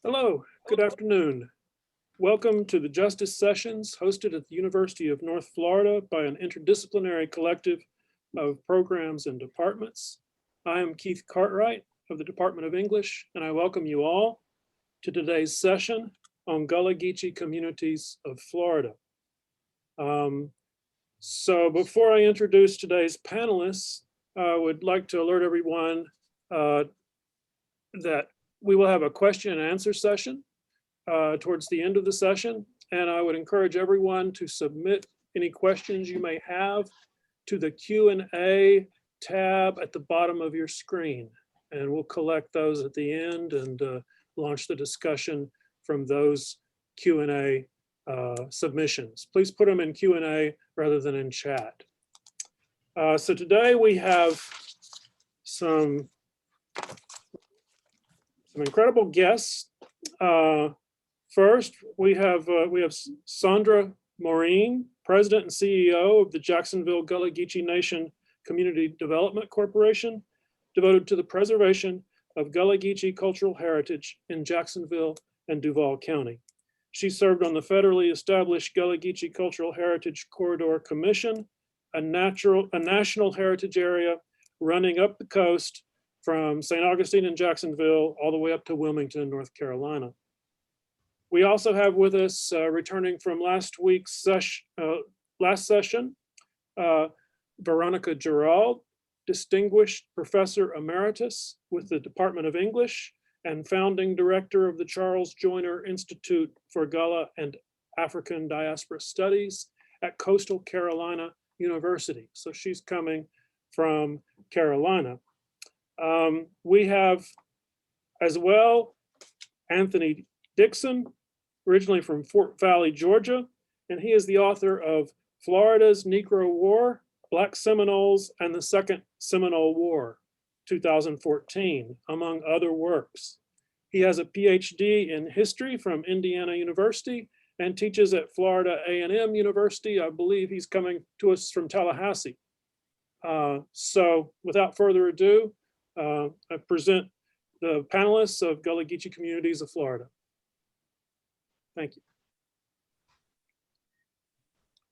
Hello, good afternoon. Welcome to the Justice Sessions hosted at the University of North Florida by an interdisciplinary collective of programs and departments. I am Keith Cartwright of the Department of English, and I welcome you all to today's session on Gullah Geechee communities of Florida. So before I introduce today's panelists, I would like to alert everyone that we will have a question and answer session towards the end of the session. And I would encourage everyone to submit any questions you may have to the Q&A tab at the bottom of your screen. And we'll collect those at the end and launch the discussion from those Q&A submissions. Please put them in Q&A rather than in chat. So today we have some incredible guests. First, we have Saundra Morene, President and CEO of the Jacksonville Gullah Geechee Nation Community Development Corporation, devoted to the preservation of Gullah Geechee cultural heritage in Jacksonville and Duval County. She served on the federally established Gullah Geechee Cultural Heritage Corridor Commission, a national heritage area running up the coast from St. Augustine and Jacksonville all the way up to Wilmington, North Carolina. We also have with us, returning from last week's last session, Veronica Gerald, Distinguished Professor Emeritus with the Department of English and founding director of the Charles Joyner Institute for Gullah and African Diaspora Studies at Coastal Carolina University. So she's coming from Carolina. We have as well Anthony Dixon, originally from Fort Valley, Georgia, and he is the author of Florida's Negro War, Black Seminoles, and the Second Seminole War, 2014, among other works. He has a Ph.D. in history from Indiana University and teaches at Florida A&M University. I believe he's coming to us from Tallahassee. So without further ado, I present the panelists of Gullah Geechee Communities of Florida. Thank you.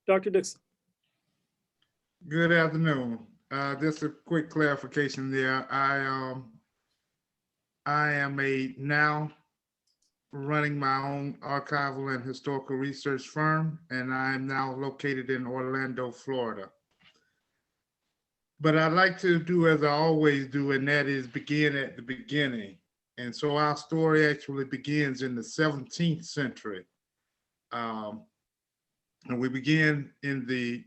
Dr. Dixon. Good afternoon. Just a quick clarification there. I am now running my own archival and historical research firm, and I am now located in Orlando, Florida. But I'd like to do as I always do, and that is begin at the beginning. And so our story actually begins in the 17th century. And we begin in the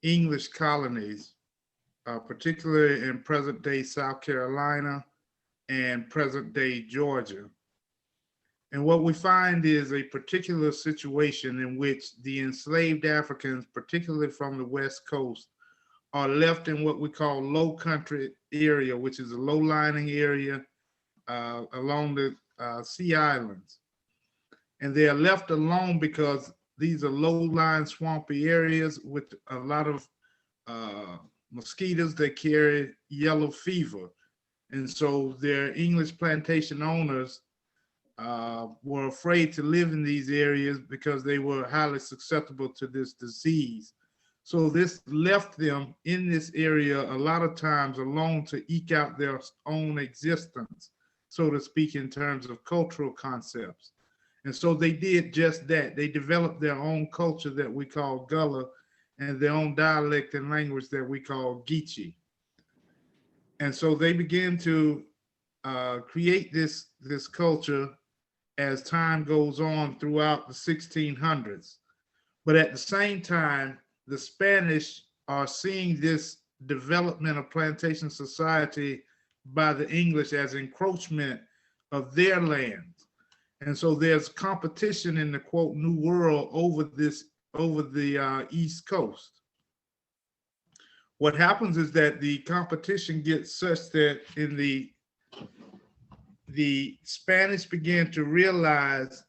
English colonies, particularly in present-day South Carolina and present-day Georgia. And what we find is a particular situation in which the enslaved Africans, particularly from the West Coast, are left in what we call low country area, which is a low-lying area along the sea islands. And they are left alone because these are low-lying swampy areas with a lot of mosquitoes that carry yellow fever. And so their English plantation owners were afraid to live in these areas because they were highly susceptible to this disease. So this left them in this area a lot of times alone to eke out their own existence, so to speak, in terms of cultural concepts. And so they did just that. They developed their own culture that we call Gullah and their own dialect and language that we call Geechee. And so they began to create this culture as time goes on throughout the 1600s. But at the same time, the Spanish are seeing this development of plantation society by the English as encroachment of their land. And so there's competition in the quote New World over the East Coast. What happens is that the competition gets such that in the Spanish began to realize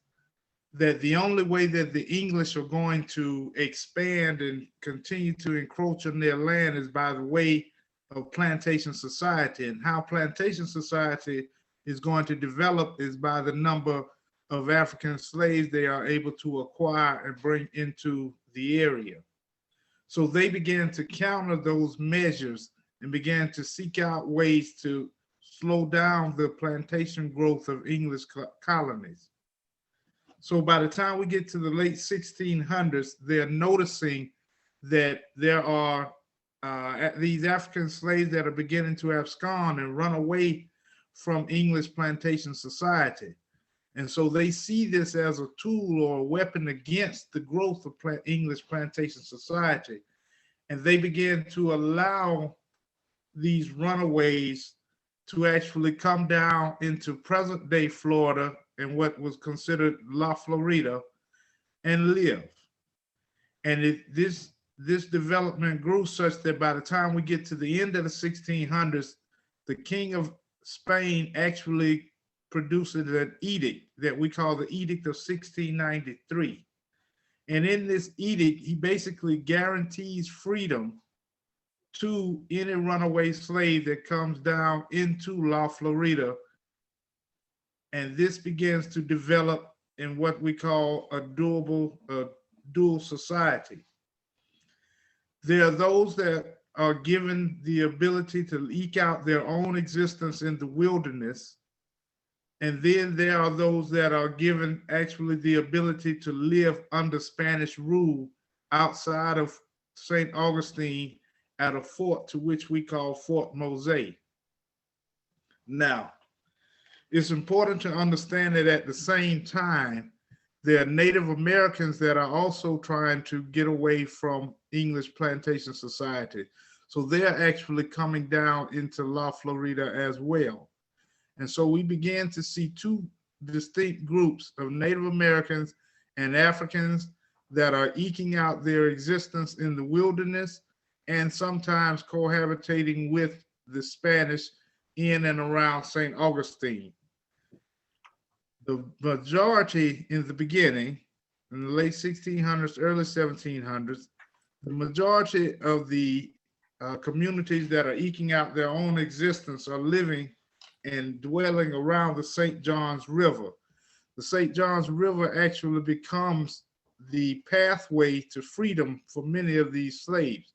that the only way that the English are going to expand and continue to encroach on their land is by the way of plantation society. And how plantation society is going to develop is by the number of African slaves they are able to acquire and bring into the area. So they began to counter those measures and began to seek out ways to slow down the plantation growth of English colonies. So by the time we get to the late 1600s, they're noticing that there are these African slaves that are beginning to abscond and run away from English plantation society. And so they see this as a tool or a weapon against the growth of English plantation society. And they begin to allow these runaways to actually come down into present day Florida and what was considered La Florida and live. And this development grew such that by the time we get to the end of the 1600s, the King of Spain actually produces an edict that we call the Edict of 1693. And in this edict, he basically guarantees freedom to any runaway slave that comes down into La Florida. And this begins to develop in what we call a dual society. There are those that are given the ability to eke out their own existence in the wilderness. And then there are those that are given actually the ability to live under Spanish rule outside of St. Augustine at a fort to which we call Fort Mose. Now, it's important to understand that at the same time, there are Native Americans that are also trying to get away from English plantation society. So they're actually coming down into La Florida as well. And so we began to see two distinct groups of Native Americans and Africans that are eking out their existence in the wilderness and sometimes cohabitating with the Spanish in and around St. Augustine. The majority in the beginning, in the late 1600s, early 1700s, the majority of the communities that are eking out their own existence are living and dwelling around the St. John's River. The St. John's River actually becomes the pathway to freedom for many of these slaves.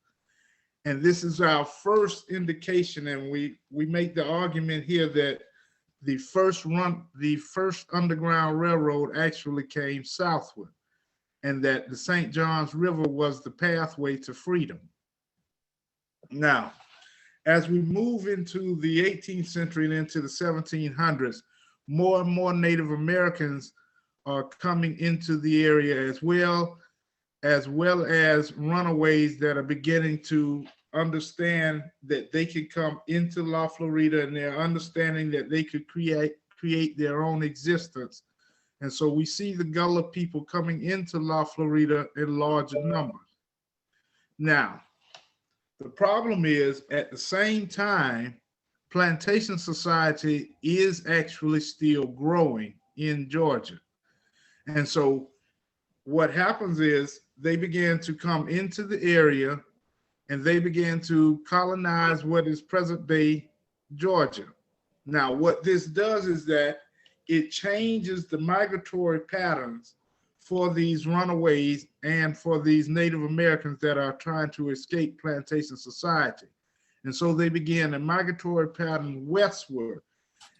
And this is our first indication, and we make the argument here that the first Underground Railroad actually came southward, and that the St. John's River was the pathway to freedom. Now, as we move into the 18th century and into the 1700s, more and more Native Americans are coming into the area as well as runaways that are beginning to understand that they can come into La Florida, and they're understanding that they could create their own existence. And so we see the Gullah people coming into La Florida in larger numbers. Now, the problem is, at the same time, plantation society is actually still growing in Georgia. And so what happens is they began to come into the area and they began to colonize what is present day Georgia. Now, what this does is that it changes the migratory patterns for these runaways and for these Native Americans that are trying to escape plantation society. And so they began a migratory pattern westward,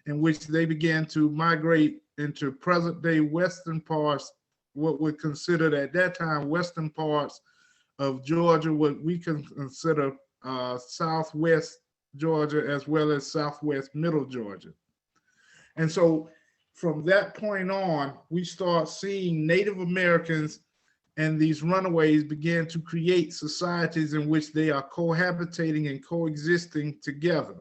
in which they began to migrate into present day western parts, what we considered at that time western parts of Georgia, what we can consider southwest Georgia as well as southwest middle Georgia. And so from that point on, we start seeing Native Americans and these runaways begin to create societies in which they are cohabitating and coexisting together.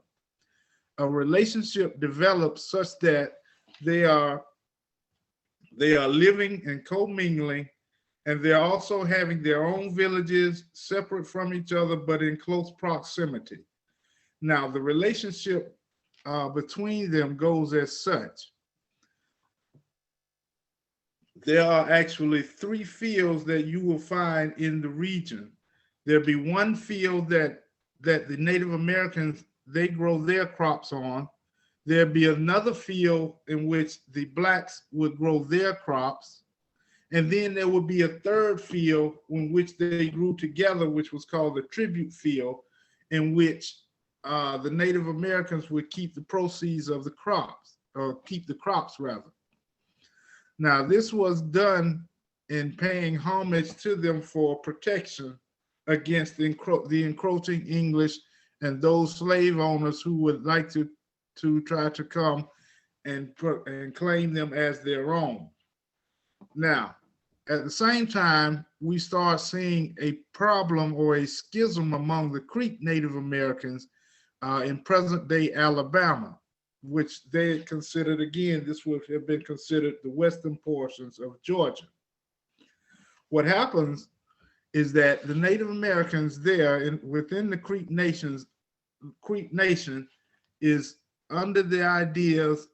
A relationship develops such that they are living and commingling, and they're also having their own villages separate from each other, but in close proximity. Now, the relationship between them goes as such. There are actually three fields that you will find in the region. There'll be one field that the Native Americans, they grow their crops on. There'd be another field in which the blacks would grow their crops. And then there would be a third field in which they grew together, which was called the tribute field, in which the Native Americans would keep the proceeds of the crops, or keep the crops rather. Now, this was done in paying homage to them for protection against the encroaching English and those slave owners who would like to try to come and claim them as their own. Now, at the same time, we start seeing a problem or a schism among the Creek Native Americans in present-day Alabama, which they considered, again, this would have been considered the western portions of Georgia. What happens is that the Native Americans there within the Creek Nation is under the ideas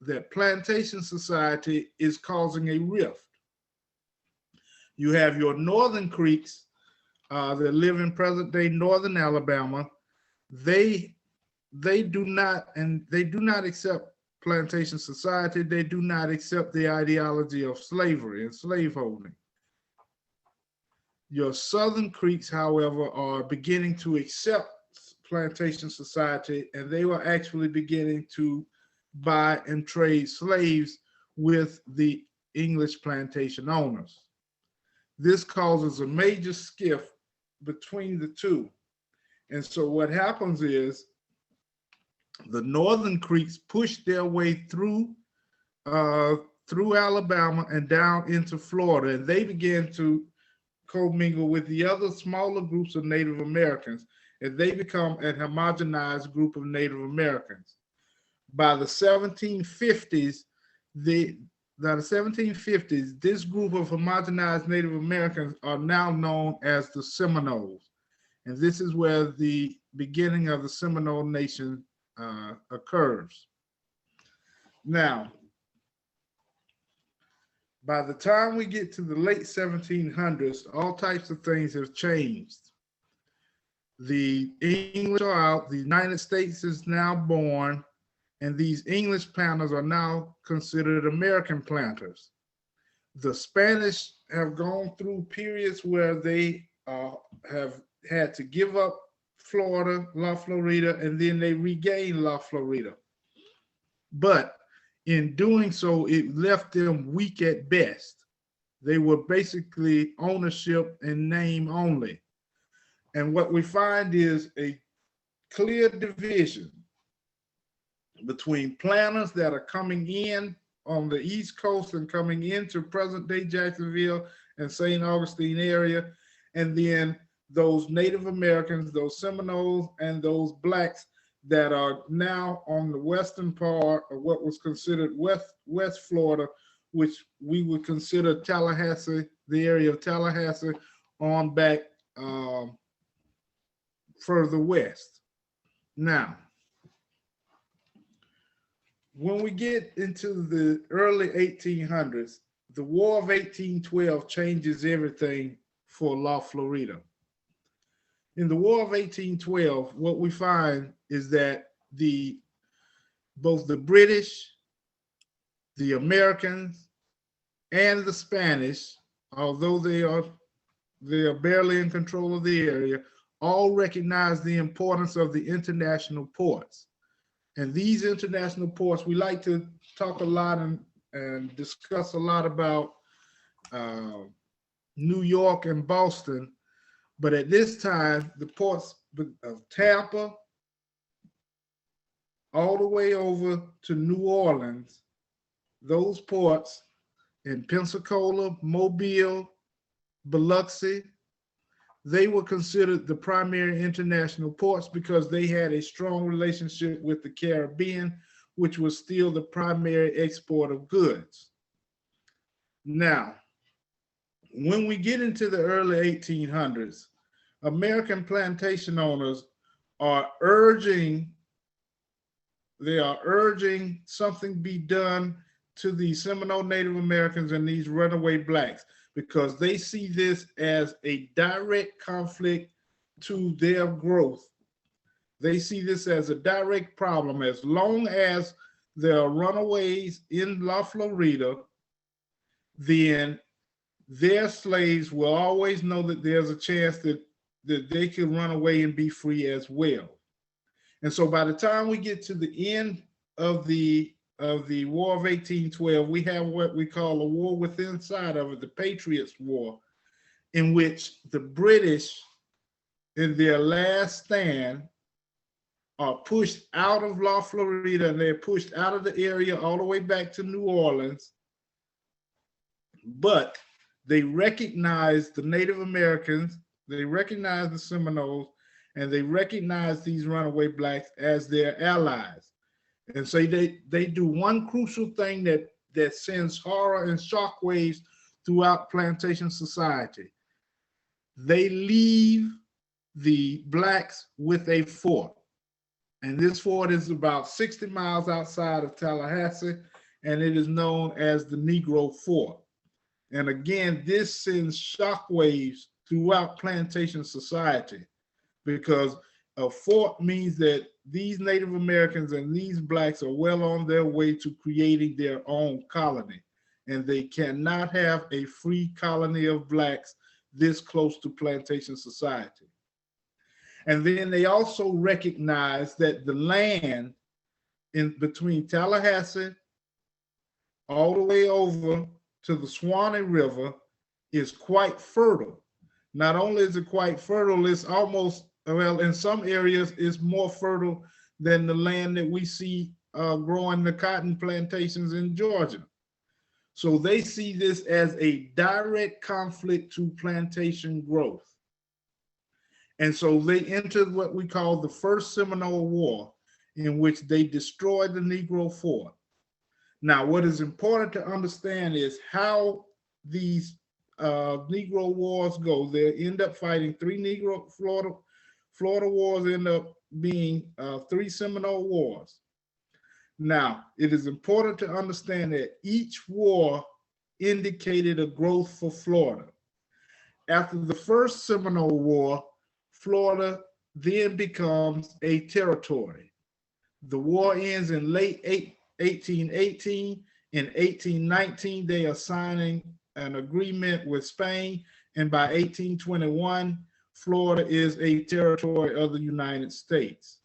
that plantation society is causing a rift. You have your northern Creeks that live in present-day northern Alabama. They do not accept plantation society. They do not accept the ideology of slavery and slaveholding. Your southern Creeks, however, are beginning to accept plantation society, and they were actually beginning to buy and trade slaves with the English plantation owners. This causes a major skiff between the two. And so what happens is the northern Creeks push their way through Alabama and down into Florida, and they began to commingle with the other smaller groups of Native Americans, and they become a homogenized group of Native Americans. By the 1750s, this group of homogenized Native Americans are now known as the Seminoles. And this is where the beginning of the Seminole Nation occurs. Now, by the time we get to the late 1700s, all types of things have changed. The English are out, the United States is now born, and these English planters are now considered American planters. The Spanish have gone through periods where they have had to give up Florida, La Florida, and then they regained La Florida. But in doing so, it left them weak at best. They were basically ownership in name only. And what we find is a clear division between planters that are coming in on the East Coast and coming into present-day Jacksonville and St. Augustine area, and then those Native Americans, those Seminoles, and those blacks that are now on the western part of what was considered West Florida, which we would consider Tallahassee, the area of Tallahassee, on back further west. Now, when we get into the early 1800s, the War of 1812 changes everything for La Florida. In the War of 1812, what we find is that both the British, the Americans, and the Spanish, although they are barely in control of the area, all recognize the importance of the international ports. And these international ports, we like to talk a lot and discuss a lot about New York and Boston. But at this time, the ports of Tampa, all the way over to New Orleans, those ports in Pensacola, Mobile, Biloxi, they were considered the primary international ports because they had a strong relationship with the Caribbean, which was still the primary export of goods. Now, when we get into the early 1800s, American plantation owners are urging something be done to the Seminole Native Americans and these runaway blacks, because they see this as a direct conflict to their growth. They see this as a direct problem. As long as there are runaways in La Florida, then their slaves will always know that there's a chance that they can run away and be free as well. And so by the time we get to the end of the War of 1812, we have what we call a war with inside of it, the Patriots' War, in which the British, in their last stand, are pushed out of La Florida, and they're pushed out of the area all the way back to New Orleans. But they recognize the Native Americans, they recognize the Seminoles, and they recognize these runaway blacks as their allies. And so they do one crucial thing that sends horror and shockwaves throughout plantation society. They leave the blacks with a fort. And this fort is about 60 miles outside of Tallahassee, and it is known as the Negro Fort. And again, this sends shockwaves throughout plantation society, because a fort means that these Native Americans and these blacks are well on their way to creating their own colony. And they cannot have a free colony of blacks this close to plantation society. And then they also recognize that the land in between Tallahassee all the way over to the Swanee River is quite fertile. Not only is it quite fertile, it's almost, well, in some areas, it's more fertile than the land that we see growing the cotton plantations in Georgia. So they see this as a direct conflict to plantation growth. And so they entered what we call the First Seminole War, in which they destroyed the Negro Fort. Now, what is important to understand is how these Negro wars go. They end up fighting three Florida wars end up being 3 Seminole wars. Now, it is important to understand that each war indicated a growth for Florida. After the First Seminole War, Florida then becomes a territory. The war ends in late 1818. In 1819, they are signing an agreement with Spain, and by 1821, Florida is a territory of the United States.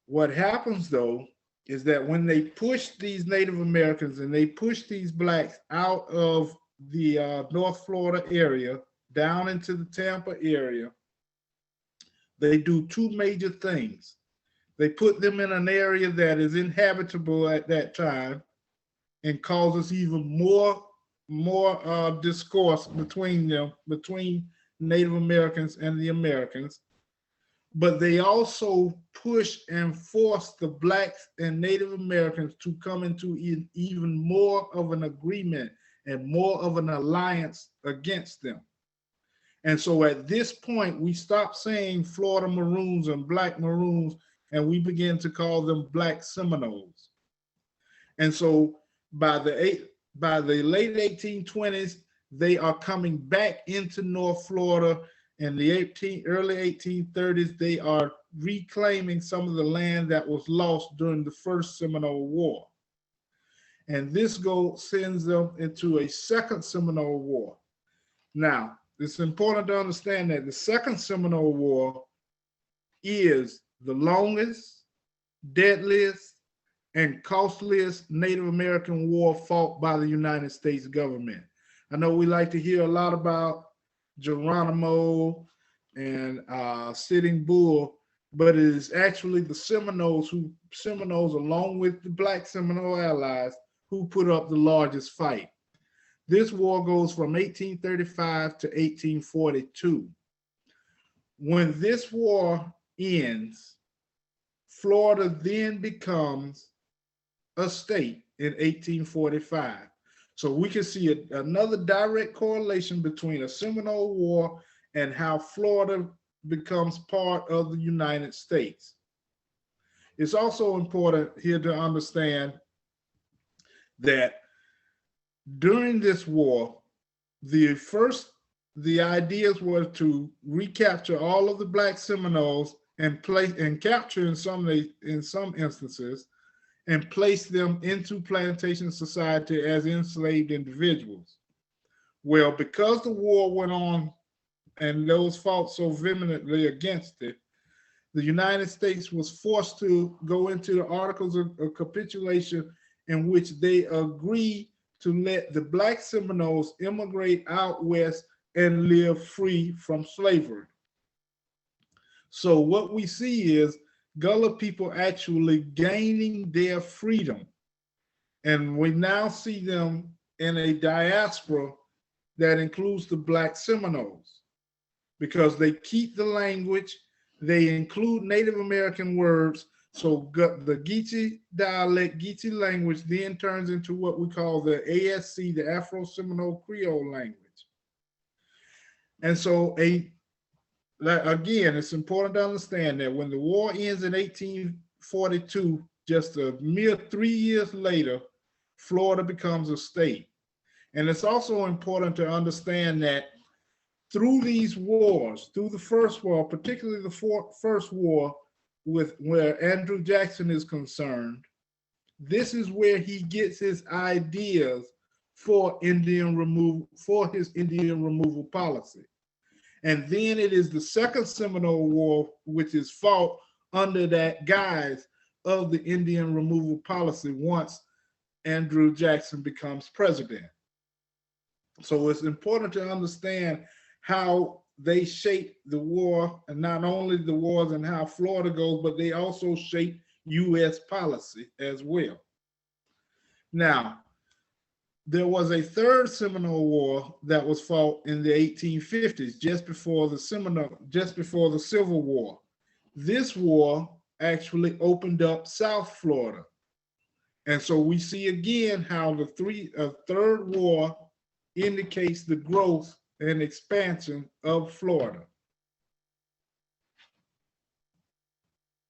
What happens, though, is that when they push these Native Americans and they push these blacks out of the North Florida area down into the Tampa area, they do two major things. They put them in an area that is inhabitable at that time and causes even more discourse between them, between Native Americans and the Americans. But they also push and force the blacks and Native Americans to come into even more of an agreement and more of an alliance against them. And so at this point, we stop saying Florida Maroons and Black Maroons, and we begin to call them Black Seminoles. And so by the late 1820s, they are coming back into North Florida. In the early 1830s, they are reclaiming some of the land that was lost during the First Seminole War. And this sends them into a Second Seminole War. Now, it's important to understand that the Second Seminole War is the longest, deadliest, and costliest Native American war fought by the United States government. I know we like to hear a lot about Geronimo and Sitting Bull, but it is actually the Seminoles along with the Black Seminole allies who put up the largest fight. This war goes from 1835 to 1842. When this war ends, Florida then becomes a state in 1845. So we can see another direct correlation between a Seminole War and how Florida becomes part of the United States. It's also important here to understand that during this war, the first the ideas were to recapture all of the Black Seminoles and capture in some instances and place them into plantation society as enslaved individuals. Well, because the war went on and those fought so vehemently against it, the United States was forced to go into the Articles of Capitulation in which they agreed to let the Black Seminoles immigrate out west and live free from slavery. So what we see is Gullah people actually gaining their freedom. And we now see them in a diaspora that includes the Black Seminoles, because they keep the language, they include Native American words. So the Geechee dialect, Geechee language then turns into what we call the ASC, the Afro-Seminole Creole language. And so again, it's important to understand that when the war ends in 1842, just a mere 3 years later, Florida becomes a state. And it's also important to understand that through these wars, through the First War, particularly the First War, where Andrew Jackson is concerned, this is where he gets his ideas for Indian removal, for his Indian removal policy. And then it is the Second Seminole War, which is fought under that guise of the Indian removal policy once Andrew Jackson becomes president. So it's important to understand how they shape the war, and not only the wars and how Florida goes, but they also shape US policy as well. Now, there was a third Seminole War that was fought in the 1850s, just before the Civil War. This war actually opened up South Florida. And so we see again how the third war indicates the growth and expansion of Florida.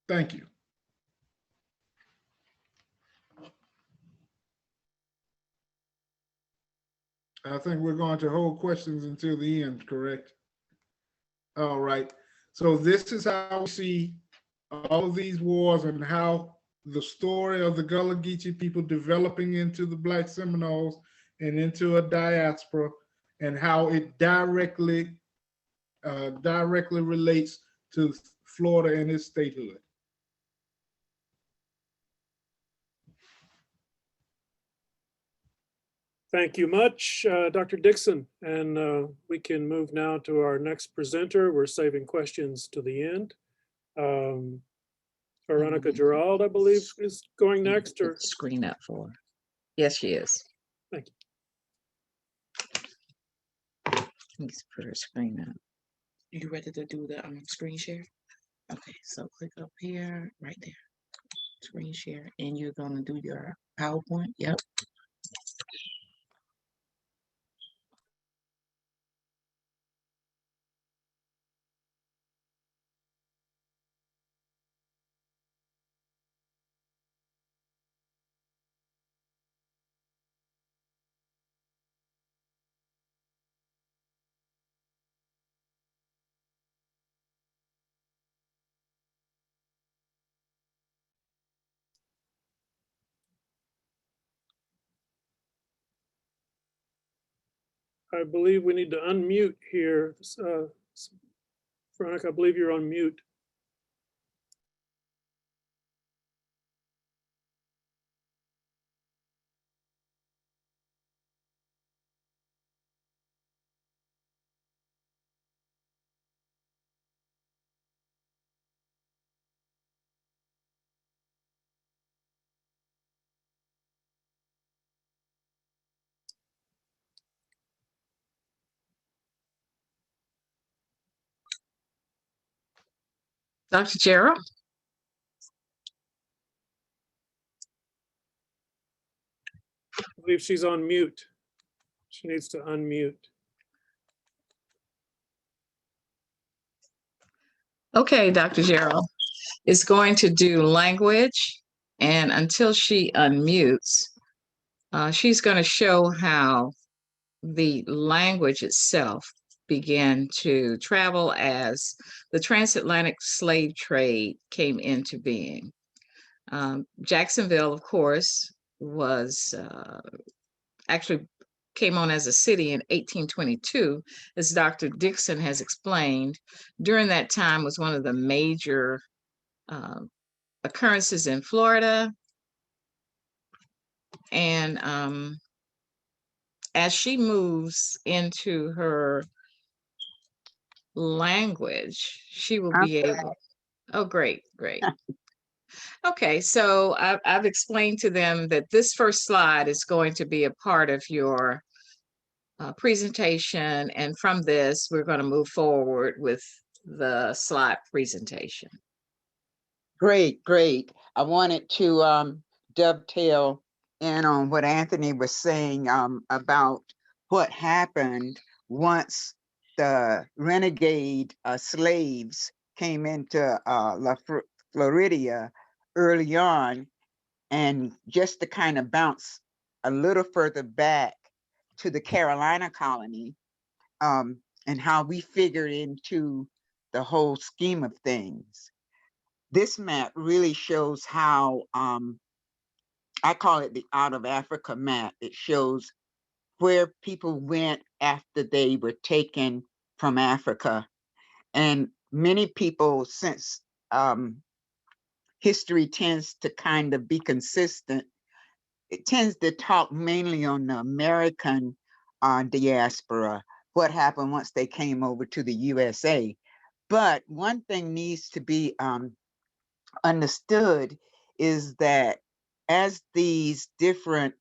Thank you. I think we're going to hold questions until the end, correct? All right. So this is how we see all of these wars and how the story of the Gullah Geechee people developing into the Black Seminoles and into a diaspora, and how it directly relates to Florida and its statehood. Thank you much, Dr. Dixon. And we can move now to our next presenter. We're saving questions to the end. Veronica Gerald, I believe, is going next. Or screen up for her. Yes, she is. Thank you. Let's put her screen up. You ready to do the screen share? Okay, so click up here, right there. Screen share, and you're gonna do your PowerPoint. Yep. I believe we need to unmute here. Veronica, I believe you're on mute. Dr. Gerald? I believe she's on mute. She needs to unmute. Okay, Dr. Gerald is going to do language, and until she unmutes, she's going to show how the language itself began to travel as the transatlantic slave trade came into being. Jacksonville, of course, was actually came on as a city in 1822, as Dr. Dixon has explained. During that time was one of the major occurrences in Florida. And as she moves into her language, she will be able, oh, great, great. Okay, so I've explained to them that this first slide is going to be a part of your presentation, and from this, we're going to move forward with the slide presentation. Great, great. I wanted to dovetail in on what Anthony was saying about what happened once the renegade slaves came into Florida early on, and just to kind of bounce a little further back to the Carolina colony, and how we figured into the whole scheme of things. This map really shows how, I call it the Out of Africa map. It shows where people went after they were taken from Africa. And many people, since history tends to kind of be consistent, it tends to talk mainly on the American diaspora, what happened once they came over to the USA. But one thing needs to be understood is that as these different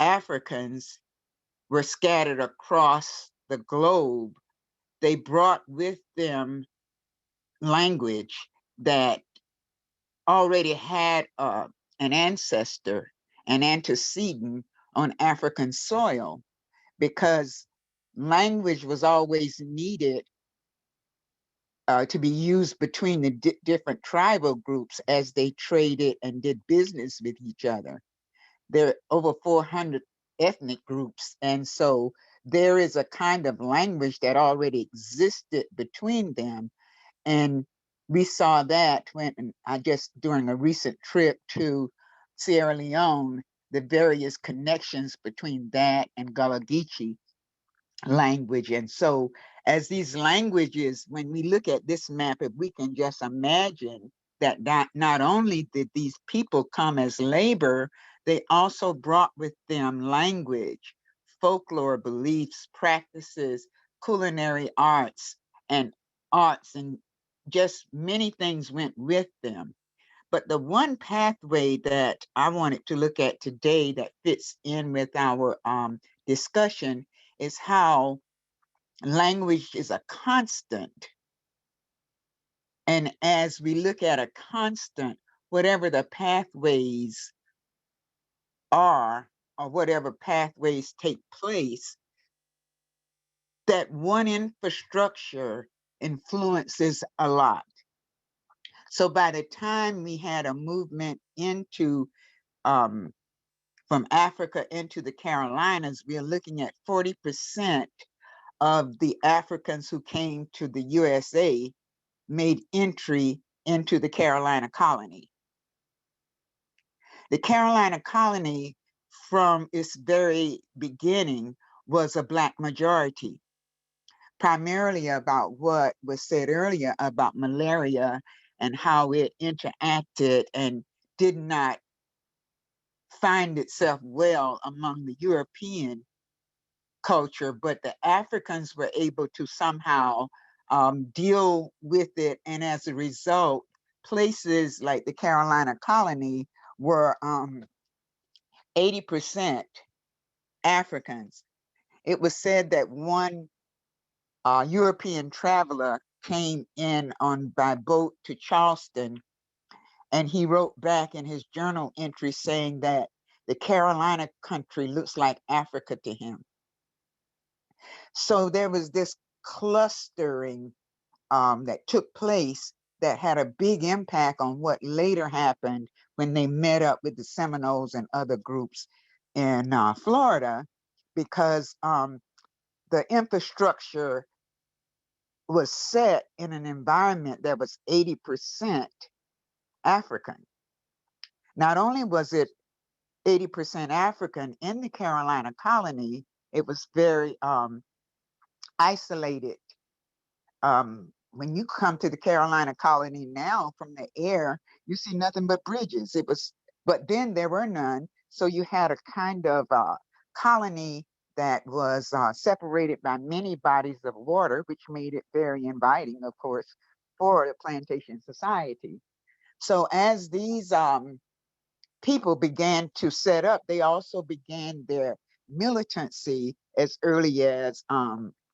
Africans were scattered across the globe, they brought with them language that already had an ancestor, an antecedent on African soil, because language was always needed to be used between the different tribal groups as they traded and did business with each other. There are over 400 ethnic groups, and so there is a kind of language that already existed between them. And we saw that when I just during a recent trip to Sierra Leone, the various connections between that and Gullah-Geechee language. And so as these languages, when we look at this map, if we can just imagine that not only did these people come as labor, they also brought with them language, folklore, beliefs, practices, culinary arts, and just many things went with them. But the one pathway that I wanted to look at today that fits in with our discussion is how language is a constant. And as we look at a constant, whatever the pathways are, or whatever pathways take place, that one infrastructure influences a lot. So by the time we had a movement into from Africa into the Carolinas, we are looking at 40% of the Africans who came to the USA made entry into the Carolina colony. The Carolina colony, from its very beginning, was a Black majority, primarily about what was said earlier about malaria and how it interacted and did not find itself well among the European culture, but the Africans were able to somehow deal with it. And as a result, places like the Carolina colony were 80% Africans. It was said that one European traveler came in by boat to Charleston, and he wrote back in his journal entry saying that the Carolina country looks like Africa to him. So there was this clustering that took place that had a big impact on what later happened when they met up with the Seminoles and other groups in Florida, because the infrastructure was set in an environment that was 80% African. Not only was it 80% African in the Carolina colony, it was very isolated. When you come to the Carolina colony now from the air, you see nothing but bridges. But then there were none. So you had a kind of colony that was separated by many bodies of water, which made it very inviting, of course, for the plantation society. So as these people began to set up, they also began their militancy as early as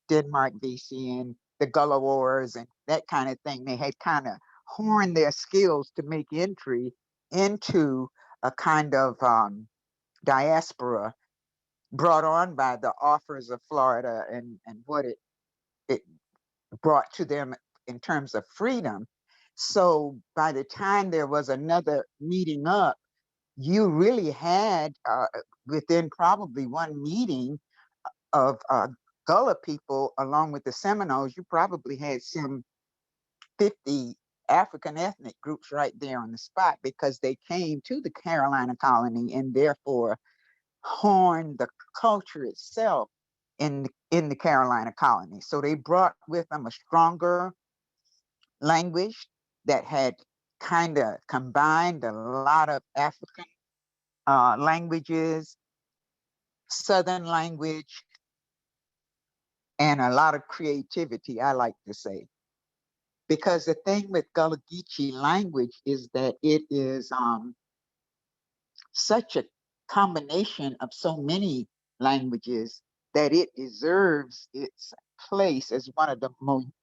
Denmark, BC, and the Gullah Wars and that kind of thing. They had kind of honed their skills to make entry into a kind of diaspora brought on by the offers of Florida and what it brought to them in terms of freedom. So by the time there was another meeting up, you really had within probably one meeting of Gullah people along with the Seminoles, you probably had some 50 African ethnic groups right there on the spot because they came to the Carolina colony and therefore honed the culture itself in the Carolina colony. So they brought with them a stronger language that had kind of combined a lot of African languages, Southern language, and a lot of creativity, I like to say. Because the thing with Gullah-Geechee language is that it is such a combination of so many languages that it deserves its place as one of the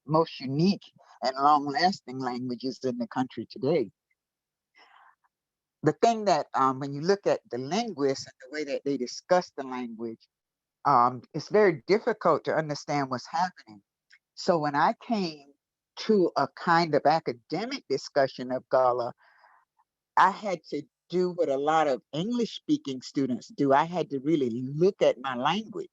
most unique and long-lasting languages in the country today. The thing that when you look at the linguists and the way that they discuss the language, it's very difficult to understand what's happening. So when I came to a kind of academic discussion of Gullah, I had to do what a lot of English speaking students do. I had to really look at my language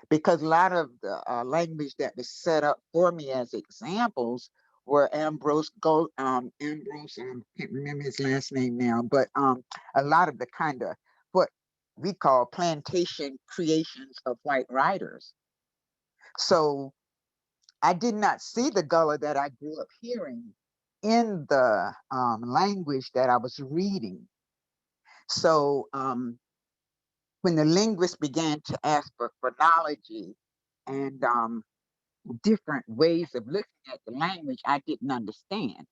because a lot of the language that was set up for me as examples were Ambrose, I can't remember his last name now, but a lot of the kind of what we call plantation creations of white writers. So I did not see the Gullah that I grew up hearing in the language that I was reading. So when the linguists began to ask for phonology and different ways of looking at the language, I didn't understand.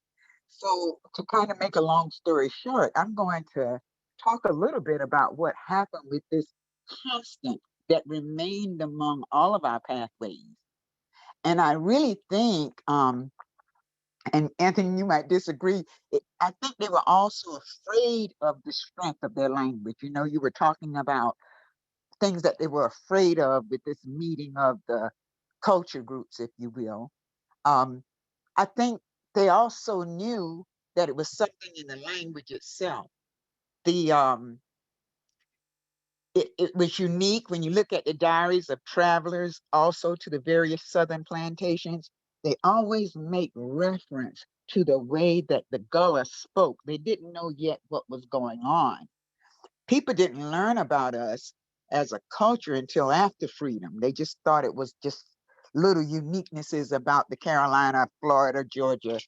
So to kind of make a long story short, I'm going to talk a little bit about what happened with this constant that remained among all of our pathways. And I really think, and Anthony, you might disagree, I think they were also afraid of the strength of their language. You know, you were talking about things that they were afraid of with this meeting of the culture groups, if you will. I think they also knew that it was something in the language itself. It was unique when you look at the diaries of travelers also to the various southern plantations. They always make reference to the way that the Gullah spoke. They didn't know yet what was going on. People didn't learn about us as a culture until after freedom. They just thought it was just little uniquenesses about the Carolina, Florida, Georgia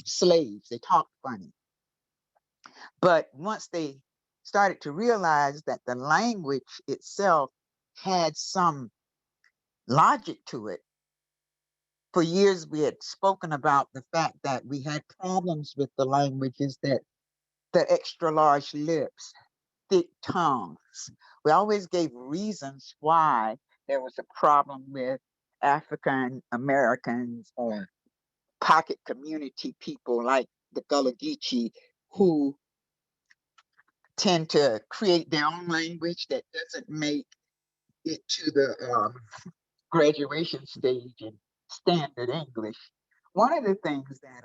slaves. They talked funny. But once they started to realize that the language itself had some logic to it, for years we had spoken about the fact that we had problems with the languages, that the extra large lips, thick tongues. We always gave reasons why there was a problem with African Americans or pocket community people like the Gullah Geechee, who tend to create their own language that doesn't make it to the graduation stage in standard English. One of the things that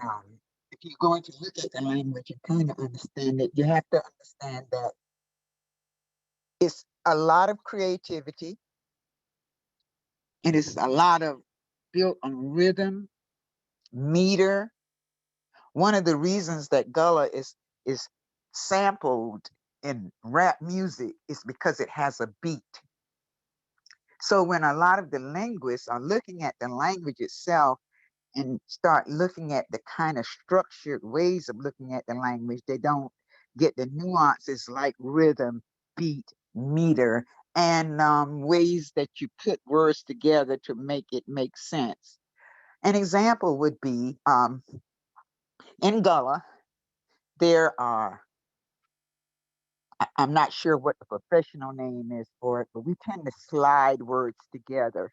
if you're going to look at the language and kind of understand it, you have to understand that it's a lot of creativity. And it's a lot of built on rhythm, meter. One of the reasons that Gullah is sampled in rap music is because it has a beat. So when a lot of the linguists are looking at the language itself and start looking at the kind of structured ways of looking at the language, they don't get the nuances like rhythm, beat, meter, and ways that you put words together to make it make sense. An example would be in Gullah, there are, I'm not sure what the professional name is for it, but we tend to slide words together.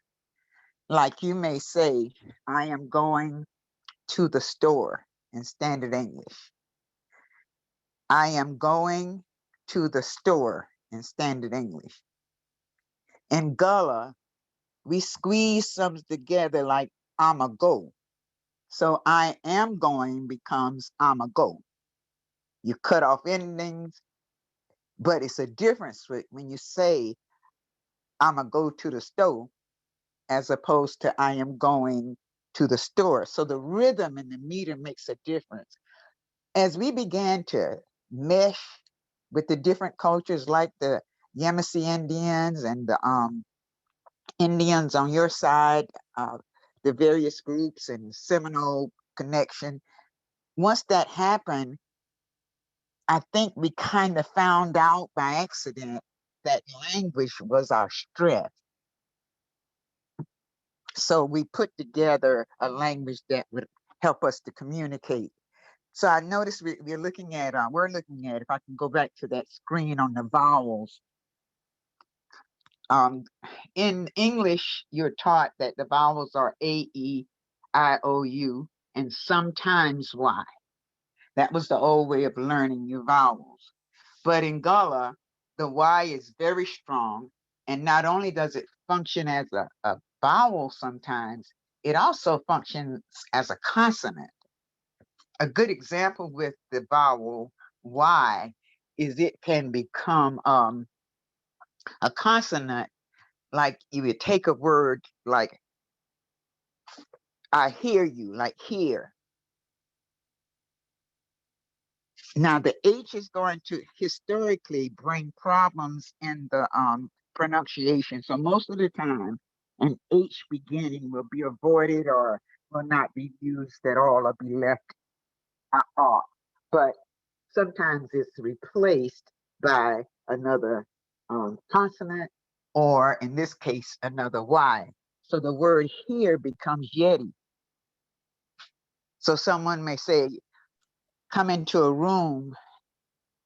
Like you may say, I am going to the store in standard English. I am going to the store in standard English. In Gullah, we squeeze some together like I'm a go. So I am going becomes I'm a go. You cut off endings, but it's a difference when you say I'm a go to the store as opposed to I am going to the store. So the rhythm and the meter makes a difference. As we began to mesh with the different cultures like the Yamasee Indians and the Indians on your side, the various groups and Seminole connection, once that happened, I think we kind of found out by accident that language was our strength. So we put together a language that would help us to communicate. So I noticed we're looking at, if I can go back to that screen on the vowels. In English, you're taught that the vowels are A, E, I, O, U, and sometimes Y. That was the old way of learning your vowels. But in Gullah, the Y is very strong. And not only does it function as a vowel sometimes, it also functions as a consonant. A good example with the vowel Y is it can become a consonant, like you would take a word like I hear you, like hear. Now the H is going to historically bring problems in the pronunciation. So most of the time, an H beginning will be avoided or will not be used at all or be left off. But sometimes it's replaced by another consonant, or in this case, another Y. So the word here becomes Yeti. So someone may say, come into a room,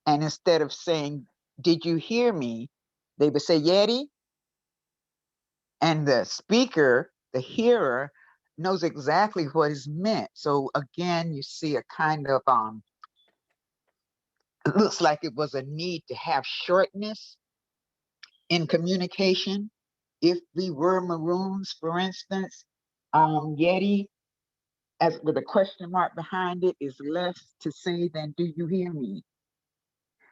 and instead of saying, did you hear me? They would say, Yeti. And the speaker, the hearer, knows exactly what is meant. So again, you see a kind of, it looks like it was a need to have shortness in communication. If we were Maroons, for instance, Yeti, as with a question mark behind it, is less to say than do you hear me?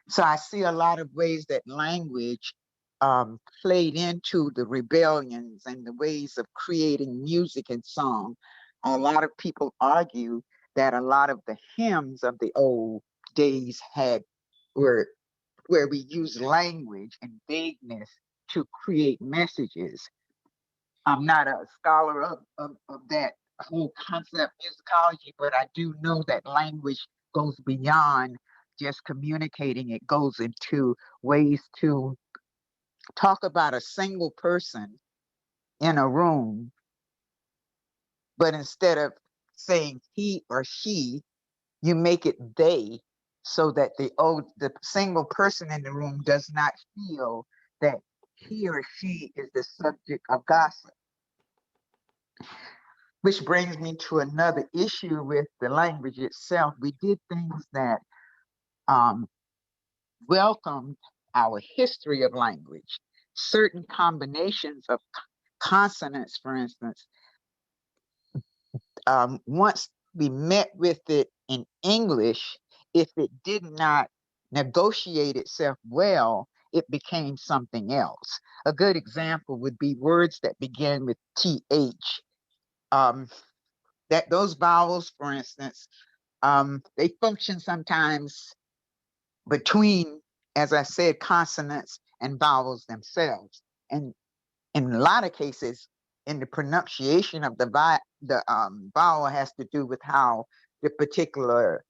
So I see a lot of ways that language played into the rebellions and the ways of creating music and song. A lot of people argue that a lot of the hymns of the old days were where we use language and vagueness to create messages. I'm not a scholar of that whole concept musicology, but I do know that language goes beyond just communicating. It goes into ways to talk about a single person in a room, but instead of saying he or she, you make it they, so that the single person in the room does not feel that he or she is the subject of gossip. Which brings me to another issue with the language itself. We did things that welcomed our history of language. Certain combinations of consonants, for instance, once we met with it in English, if it did not negotiate itself well, it became something else. A good example would be words that begin with TH. That those vowels, for instance, they function sometimes between, as I said, consonants and vowels themselves. And in a lot of cases, in the pronunciation of the vowel has to do with how the particular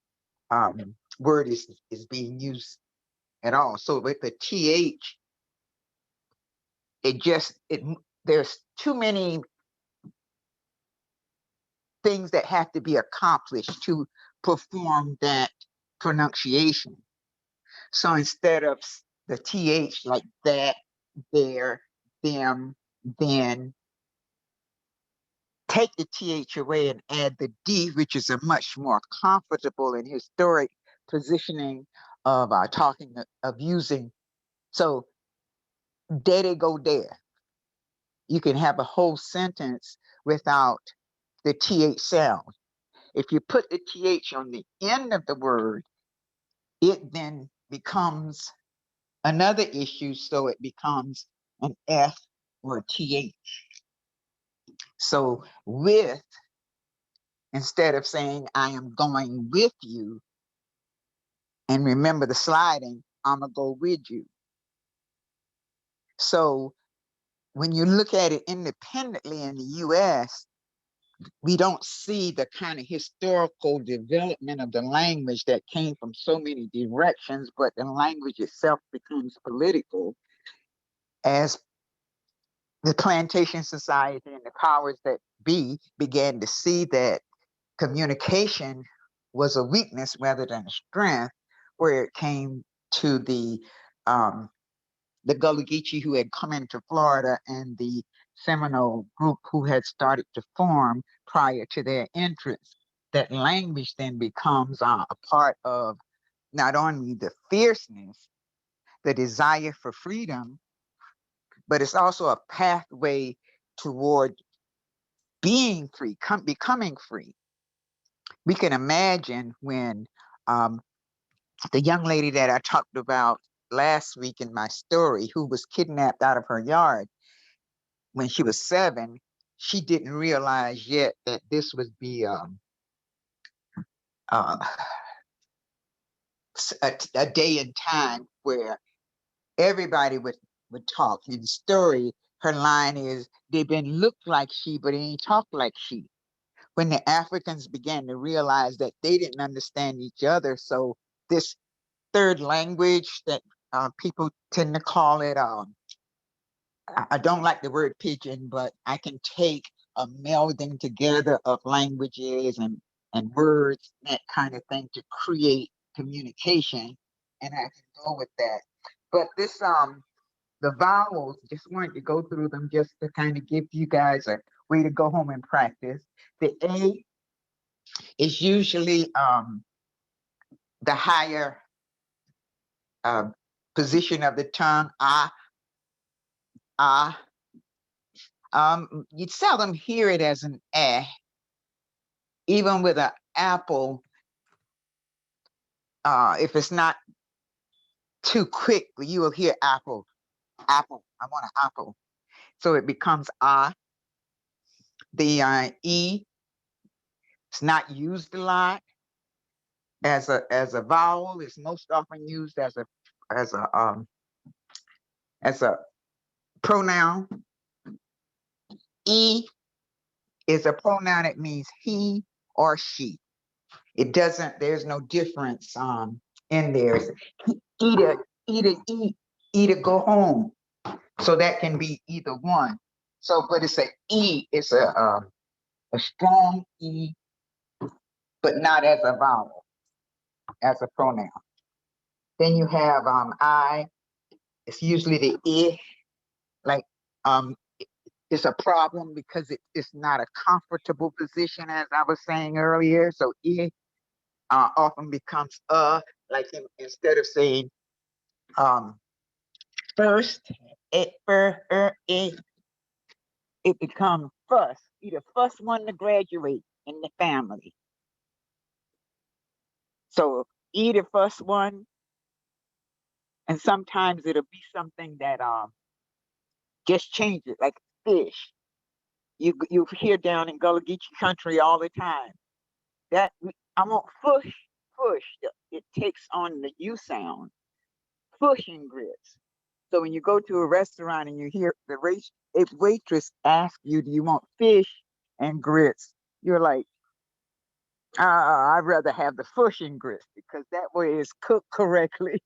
word is being used at all. So with the TH, there's too many things that have to be accomplished to perform that pronunciation. So instead of the TH like that, there, them, then, take the TH away and add the D, which is a much more comfortable and historic positioning of using. So there they go there. You can have a whole sentence without the TH sound. If you put the TH on the end of the word, it then becomes another issue. So it becomes an F or a TH. So with, instead of saying I am going with you, and remember the sliding, I'm gonna go with you. So when you look at it independently in the US, we don't see the kind of historical development of the language that came from so many directions, but the language itself becomes political as the plantation society and the powers that be began to see that communication was a weakness rather than a strength, where it came to the Gullah Geechee who had come into Florida and the Seminole group who had started to form prior to their entrance. That language then becomes a part of not only the fierceness, the desire for freedom, but it's also a pathway toward being free, becoming free. We can imagine when the young lady that I talked about last week in my story, who was kidnapped out of her yard when she was 7, she didn't realize yet that this would be a day and time where everybody would talk. In the story, her line is, "They been look like she, but they ain't talk like she." When the Africans began to realize that they didn't understand each other, so this third language that people tend to call it, I don't like the word pidgin, but I can take a melding together of languages and words, that kind of thing, to create communication, and I can go with that. But this the vowels, just wanted to go through them just to kind of give you guys a way to go home and practice. The A is usually the higher position of the tongue. You'd seldom hear it as an eh. Even with an apple, if it's not too quick, you will hear apple, apple. I want an apple. So it becomes ah. The E, it's not used a lot as a vowel. It's most often used as a pronoun. E is a pronoun that means he or she. It doesn't, there's no difference in there. Eat, eat to go home. So that can be either one. So, but it's a E, it's a strong E, but not as a vowel, as a pronoun. Then you have I, it's usually the I, like it's a problem because it's not a comfortable position, as I was saying earlier. So I often becomes like instead of saying first, it becomes first. You're the first one to graduate in the family. So E the first one, And sometimes it'll be something that just change it, like fish. You hear down in Gullah Geechee country all the time. That I want push, push. It takes on the U sound, push and grits. So when you go to a restaurant and you hear the waitress ask you, "Do you want fish and grits?" You're like, I'd rather have the fish and grits because that way it's cooked correctly.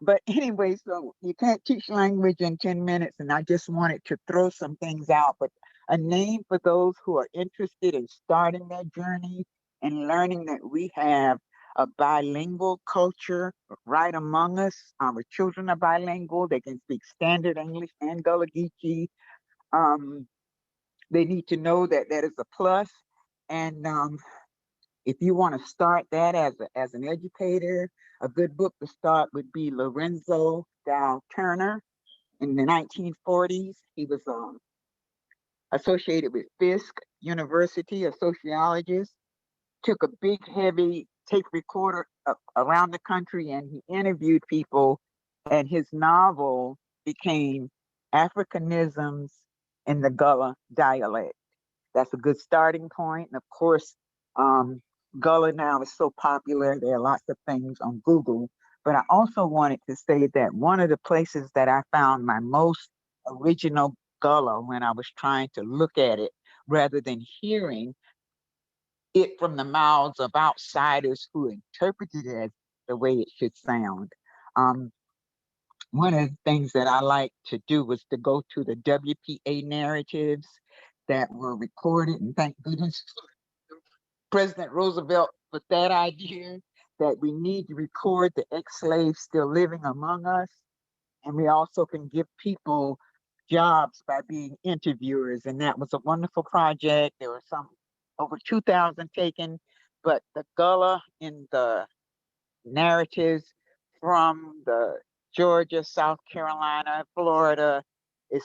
But anyway, so you can't teach language in 10 minutes, and I just wanted to throw some things out. But a name for those who are interested in starting their journey and learning that we have a bilingual culture right among us. Our children are bilingual. They can speak standard English and Gullah Geechee. They need to know that that is a plus. And if you want to start that as an educator, a good book to start would be Lorenzo Dow Turner. In the 1940s, he was associated with Fisk University, a sociologist, took a big, heavy tape recorder around the country and he interviewed people, and his novel became Africanisms in the Gullah dialect. That's a good starting point. And of course, Gullah now is so popular. There are lots of things on Google. But I also wanted to say that one of the places that I found my most original Gullah when I was trying to look at it rather than hearing it from the mouths of outsiders who interpreted it as the way it should sound. One of the things that I like to do was to go to the WPA narratives that were recorded, and thank goodness President Roosevelt with that idea that we need to record the ex-slaves still living among us. And we also can give people jobs by being interviewers. And that was a wonderful project. There were over 2,000 taken, but the Gullah in the narratives from the Georgia, South Carolina, Florida is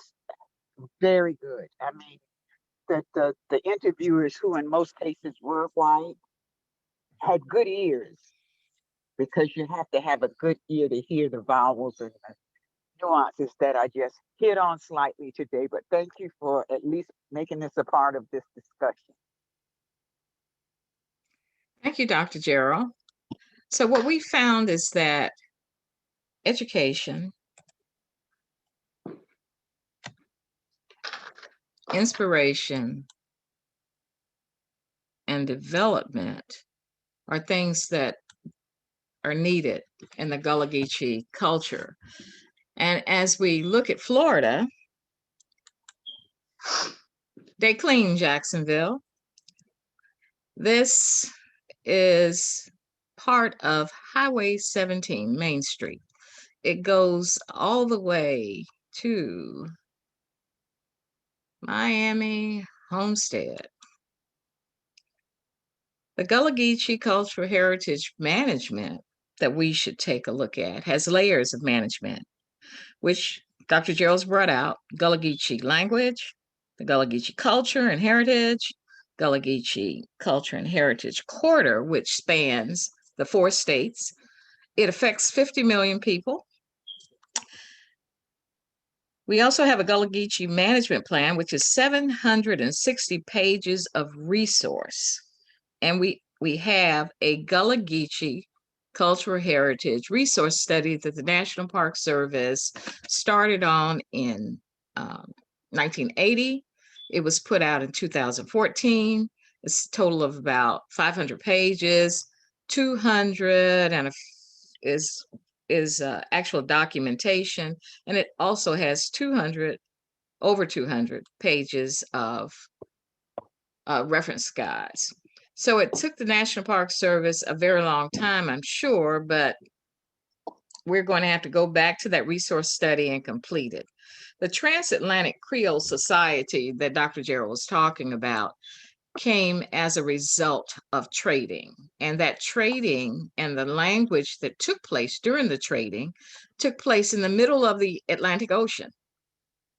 very good. I mean, the interviewers, who in most cases were white, had good ears, because you have to have a good ear to hear the vowels and the nuances that I just hit on slightly today. But thank you for at least making this a part of this discussion. Thank you, Dr. Gerald. So what we found is that education, inspiration, and development are things that are needed in the Gullah Geechee culture. And as we look at Florida, they clean Jacksonville. This is part of Highway 17, Main Street. It goes all the way to Miami Homestead. The Gullah Geechee Cultural Heritage Management that we should take a look at has layers of management, which Dr. Gerald's brought out: Gullah Geechee language, the Gullah Geechee culture and heritage, Gullah Geechee culture and heritage quarter, which spans the 4 states. It affects 50 million people. We also have a Gullah Geechee management plan, which is 760 pages of resource. And we have a Gullah Geechee cultural heritage resource study that the National Park Service started on in 1980. It was put out in 2014. It's a total of about 500 pages. 200 and is actual documentation, and it also has over 200 pages of reference guides. So it took the National Park Service a very long time, I'm sure, but we're going to have to go back to that resource study and complete it. The Transatlantic Creole Society that Dr. Gerald was talking about came as a result of trading, and that trading and the language that took place during the trading took place in the middle of the Atlantic Ocean.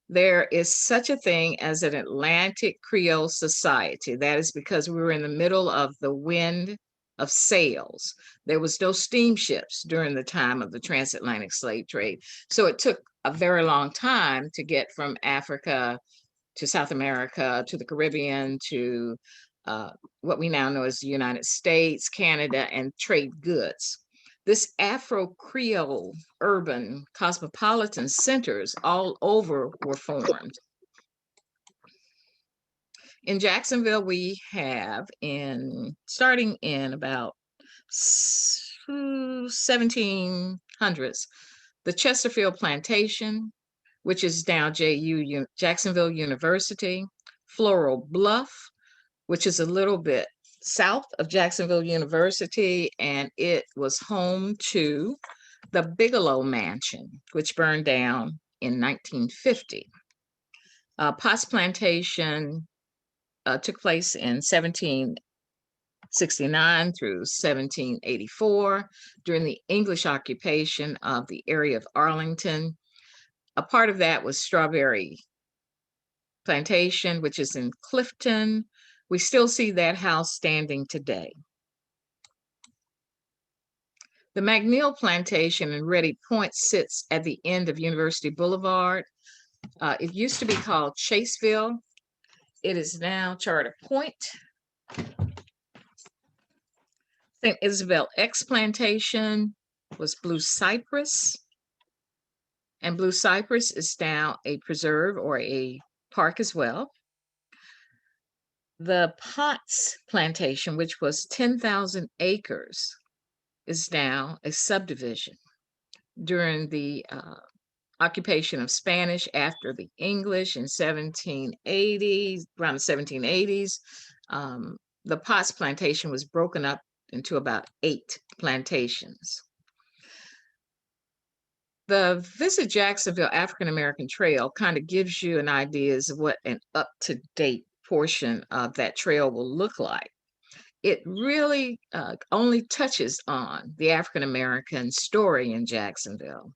There is such a thing as an Atlantic Creole Society. That is because we were in the middle of the wind of sails. There was no steamships during the time of the transatlantic slave trade. So it took a very long time to get from Africa to South America, to the Caribbean, to what we now know as the United States, Canada, and trade goods. This Afro-creole urban cosmopolitan centers all over were formed. In Jacksonville, we have starting in about 1700s, the Chesterfield Plantation, which is now Jacksonville University, Floral Bluff, which is a little bit south of Jacksonville University, and it was home to the Bigelow Mansion, which burned down in 1950. Potts Plantation took place in 1769 through 1784 during the English occupation of the area of Arlington. A part of that was Strawberry Plantation, which is in Clifton. We still see that house standing today. The McNeil Plantation in Ready Point sits at the end of University Boulevard. It used to be called Chaseville. It is now Charter Point. St. Isabel X Plantation was Blue Cypress. And Blue Cypress is now a preserve or a park as well. The Potts Plantation, which was 10,000 acres, is now a subdivision. During the occupation of Spanish after the English in 1780s, around the 1780s, the Potts Plantation was broken up into about 8 plantations. The Visit Jacksonville African American Trail kind of gives you an idea of what an up-to-date portion of that trail will look like. It really only touches on the African American story in Jacksonville.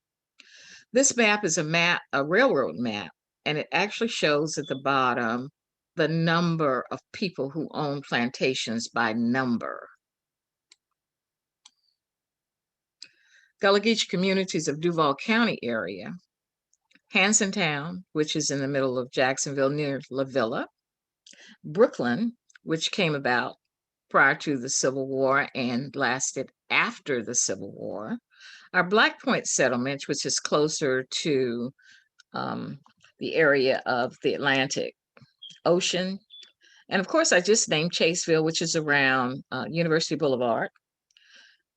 This map is a railroad map, and it actually shows at the bottom the number of people who own plantations by number. Gullah Geechee communities of Duval County area, Hansentown, which is in the middle of Jacksonville near La Villa, Brooklyn, which came about prior to the Civil War and lasted after the Civil War, our Black Point settlement, which is closer to the area of the Atlantic Ocean, and of course I just named Chaseville, which is around University Boulevard.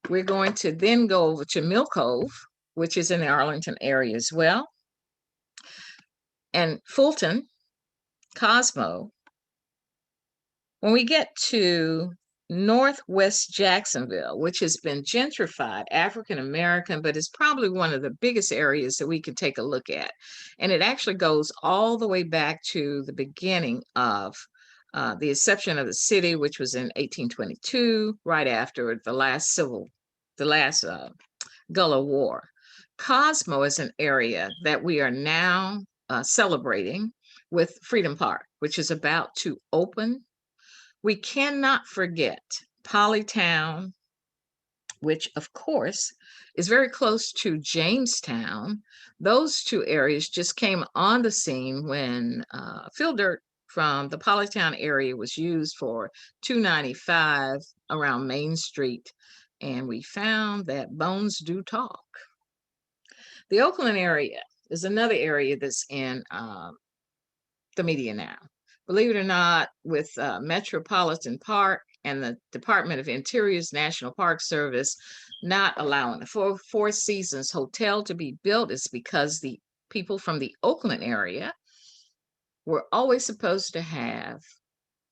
We're going to then go over to Mill Cove, which is in the Arlington area as well, and Fulton, Cosmo. When we get to Northwest Jacksonville, which has been gentrified, African American, but is probably one of the biggest areas that we could take a look at. And it actually goes all the way back to the beginning of the inception of the city, which was in 1822, right after the last Gullah War. Cosmo is an area that we are now celebrating with Freedom Park, which is about to open. We cannot forget Polytown, which of course is very close to Jamestown. Those two areas just came on the scene when fill dirt from the Polytown area was used for 295 around Main Street, and we found that bones do talk. The Oakland area is another area that's in the media now. Believe it or not, with Metropolitan Park and the Department of Interior's National Park Service not allowing the Four Seasons Hotel to be built, is because the people from the Oakland area were always supposed to have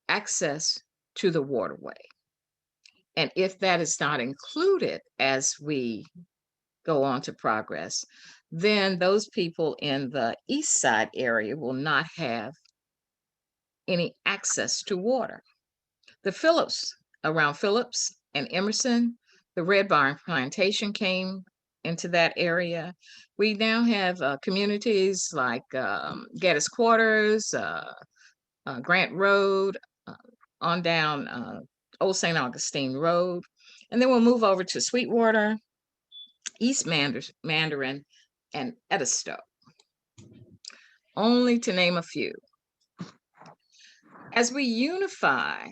access to the waterway. And if that is not included as we go on to progress, then those people in the East Side area will not have any access to water. The Phillips, around Phillips and Emerson, the Red Barn Plantation came into that area. We now have communities like Gaddis Quarters, Grant Road, on down Old St. Augustine Road. And then we'll move over to Sweetwater, East Mandarin, and Edisto, only to name a few. As we unify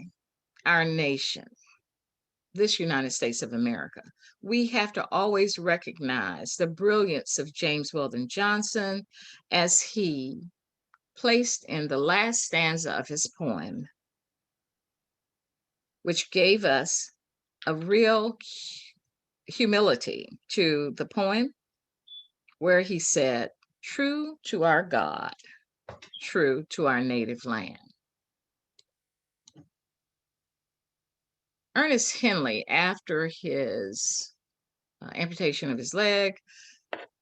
our nation, this United States of America, we have to always recognize the brilliance of James Weldon Johnson as he placed in the last stanza of his poem, which gave us a real humility to the poem, where he said, "True to our God, true to our native land." Ernest Henley, after his amputation of his leg,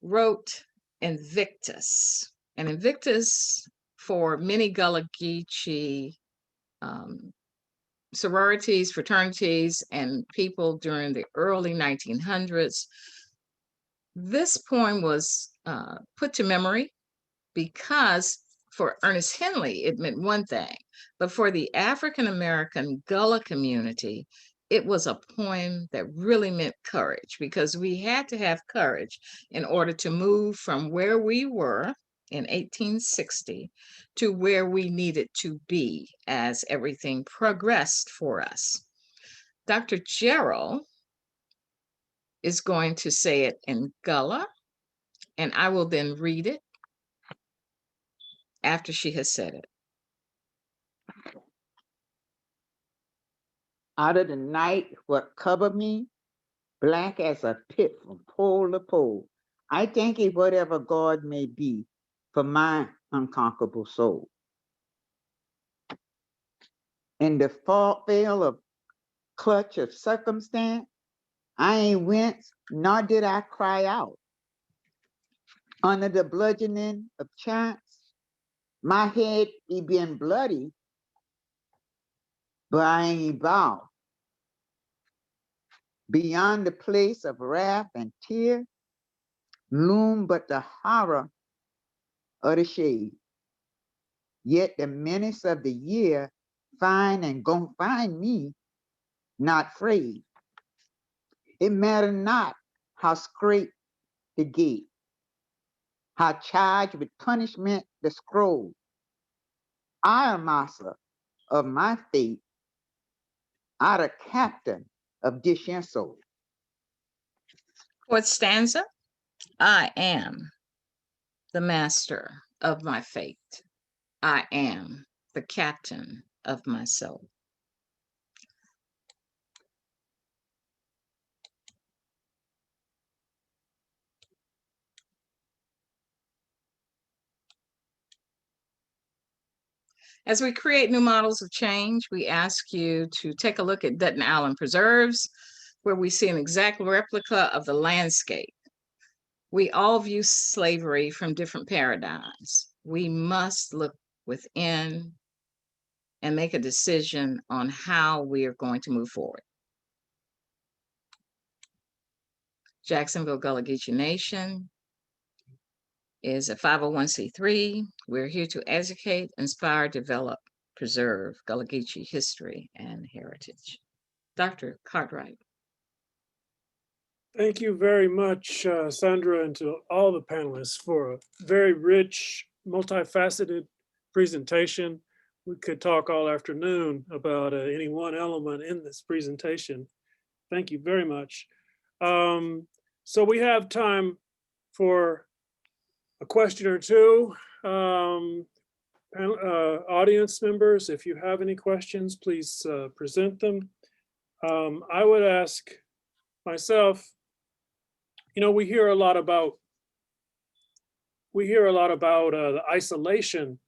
wrote Invictus. And Invictus, for many Gullah Geechee sororities, fraternities, and people during the early 1900s, this poem was put to memory because for Ernest Henley, it meant one thing, but for the African-American Gullah community, it was a poem that really meant courage, because we had to have courage in order to move from where we were in 1860 to where we needed to be as everything progressed for us. Dr. Gerald is going to say it in Gullah, and I will then read it after she has said it. Out of the night, what covered me, black as a pit from pole to pole, I thank you, whatever God may be, for my unconquerable soul. In the veil of clutch of circumstance, I ain't winced, nor did I cry out. Under the bludgeoning of chance, my head be been bloody, but I ain't bow. Beyond the place of wrath and tear, loom but the horror of the shade. Yet the menace of the year find and gon' find me not afraid. It matter not how scrape the gate, how charged with punishment the scroll. I am master of my fate, I the captain of this here soul. Fourth stanza, I am the master of my fate. I am the captain of my soul. As we create new models of change, we ask you to take a look at Dutton Island Preserves, where we see an exact replica of the landscape. We all view slavery from different paradigms. We must look within and make a decision on how we are going to move forward. Jacksonville Gullah-Geechee Nation is a 501c3. We're here to educate, inspire, develop, preserve Gullah-Geechee history and heritage. Dr. Cartwright. Thank you very much, Sandra, and to all the panelists for a very rich, multifaceted presentation. We could talk all afternoon about any one element in this presentation. Thank you very much. So we have time for a question or two. Audience members, if you have any questions, please present them. I would ask myself, you know, we hear a lot about the isolation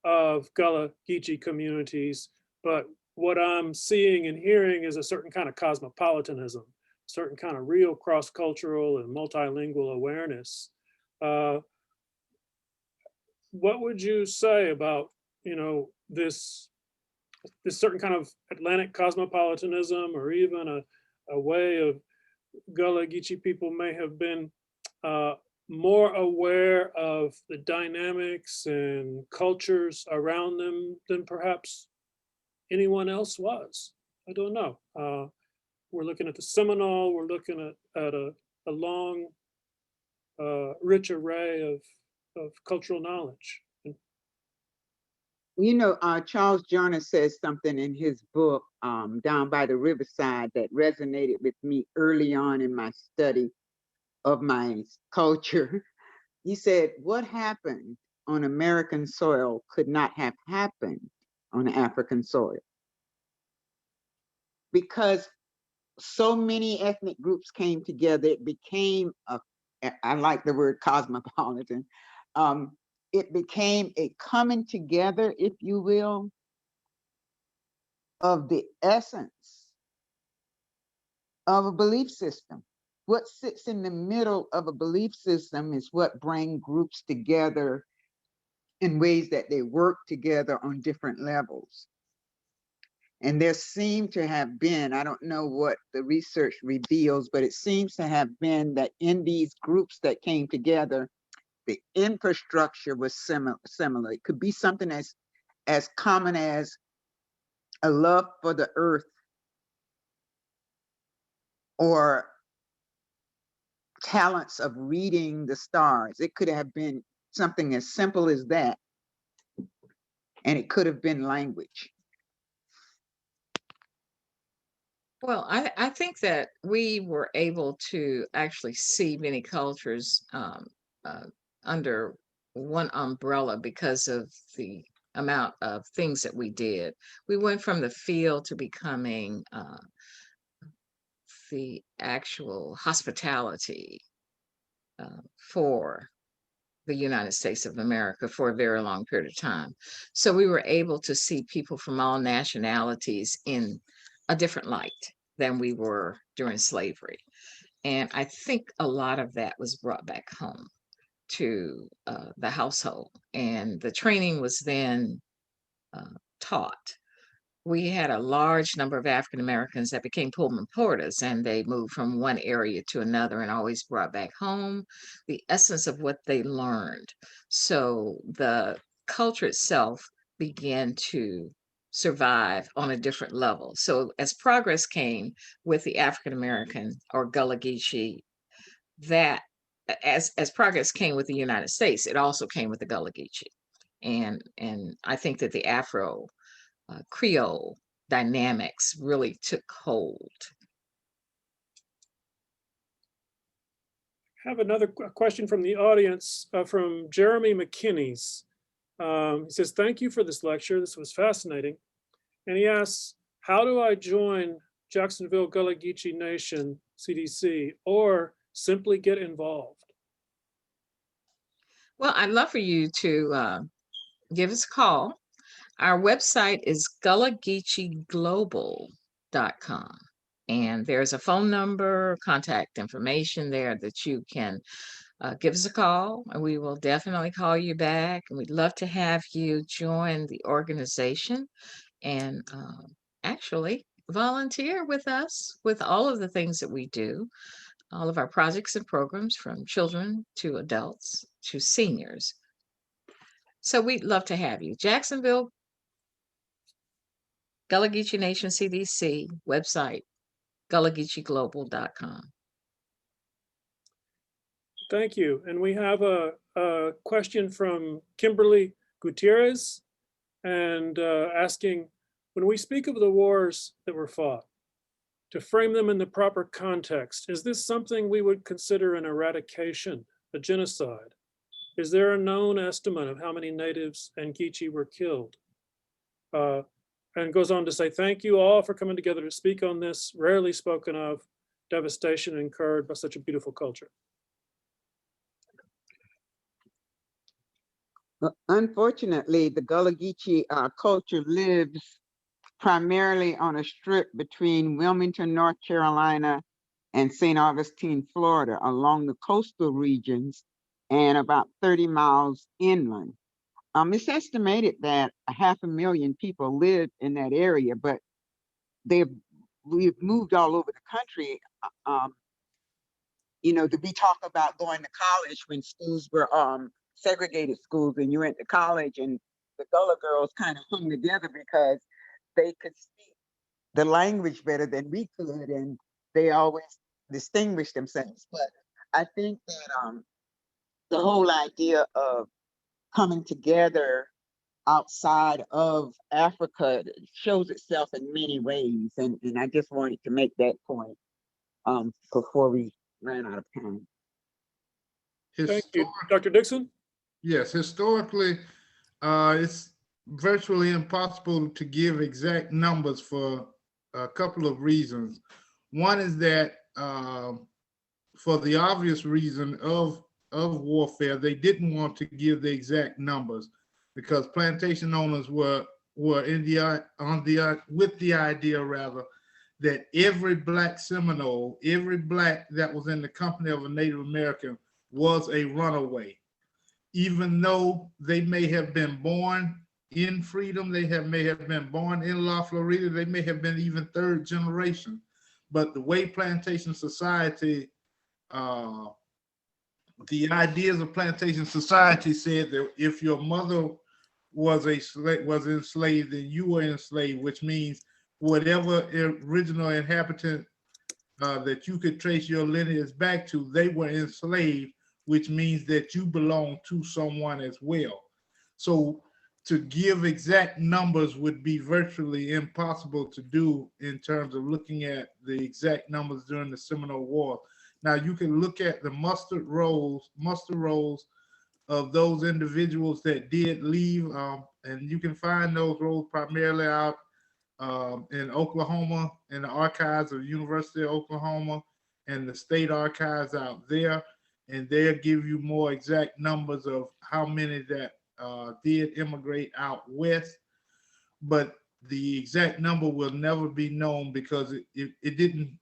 of Gullah Geechee communities, but what I'm seeing and hearing is a certain kind of cosmopolitanism, certain kind of real cross-cultural and multilingual awareness. What would you say about, you know, this certain kind of Atlantic cosmopolitanism, or even a way of Gullah Geechee people may have been more aware of the dynamics and cultures around them than perhaps anyone else was? I don't know. we're looking at the Seminole, we're looking at a long, rich array of cultural knowledge. You know, Charles Joyner says something in his book, Down by the Riverside, that resonated with me early on in my study of my culture. He said, what happened on American soil could not have happened on African soil, because so many ethnic groups came together. It became I like the word cosmopolitan. It became a coming together, if you will, of the essence of a belief system. What sits in the middle of a belief system is what brings groups together in ways that they work together on different levels. And there seemed to have been, I don't know what the research reveals, but it seems to have been that in these groups that came together, the infrastructure was similar. It could be something as common as a love for the earth, or talents of reading the stars. It could have been something as simple as that. And it could have been language. Well, I think that we were able to actually see many cultures under one umbrella because of the amount of things that we did. We went from the field to becoming the actual hospitality for the United States of America for a very long period of time. So we were able to see people from all nationalities in a different light than we were during slavery. And I think a lot of that was brought back home to the household. And the training was then taught. We had a large number of African Americans that became Pullman porters, and they moved from one area to another and always brought back home the essence of what they learned. So the culture itself began to survive on a different level. So as progress came with the African American or Gullah Geechee, that as progress came with the United States, it also came with the Gullah Geechee. And I think that the Creole dynamics really took hold. I have another question from the audience from Jeremy McKinney's. He says, thank you for this lecture. This was fascinating. And he asks, how do I join Jacksonville Gullah Geechee Nation CDC or simply get involved? Well, I'd love for you to give us a call. Our website is gulagiciglobal.com. And there's a phone number, contact information there that you can give us a call, and we will definitely call you back. And we'd love to have you join the organization and actually volunteer with us with all of the things that we do, all of our projects and programs from children to adults to seniors. So we'd love to have you. Jacksonville Gullah Geechee Nation CDC website, gulagiciglobal.com. Thank you. And we have a question from Kimberly Gutierrez and asking, when we speak of the wars that were fought, to frame them in the proper context, is this something we would consider an eradication, a genocide? Is there a known estimate of how many natives and Geechee were killed? And goes on to say, thank you all for coming together to speak on this rarely spoken of devastation incurred by such a beautiful culture. Unfortunately, the Gullah Geechee culture lives primarily on a strip between Wilmington, North Carolina, and St. Augustine, Florida, along the coastal regions and about 30 miles inland. It's estimated that 500,000 people live in that area, but we've moved all over the country. You know, we talk about going to college when schools were segregated schools, and you went to college, and the Gullah girls kind of hung together because they could speak the language better than we could, and they always distinguished themselves. But I think that the whole idea of coming together outside of Africa shows itself in many ways, and I just wanted to make that point before we ran out of time. Thank you. Dr. Dixon? Yes, historically, it's virtually impossible to give exact numbers for a couple of reasons. One is that for the obvious reason of warfare, they didn't want to give the exact numbers because plantation owners were with the idea rather that every Black Seminole, every Black that was in the company of a Native American was a runaway. Even though they may have been born in freedom, may have been born in La Florida, they may have been even third generation. But the way plantation society, the ideas of plantation society said that if your mother was enslaved, then you were enslaved, which means whatever original inhabitant that you could trace your lineage back to, they were enslaved, which means that you belong to someone as well. So to give exact numbers would be virtually impossible to do in terms of looking at the exact numbers during the Seminole War. Now you can look at the muster rolls of those individuals that did leave, and you can find those rolls primarily out in Oklahoma, in the archives of the University of Oklahoma and the state archives out there. And they'll give you more exact numbers of how many that did immigrate out west. But the exact number will never be known because it didn't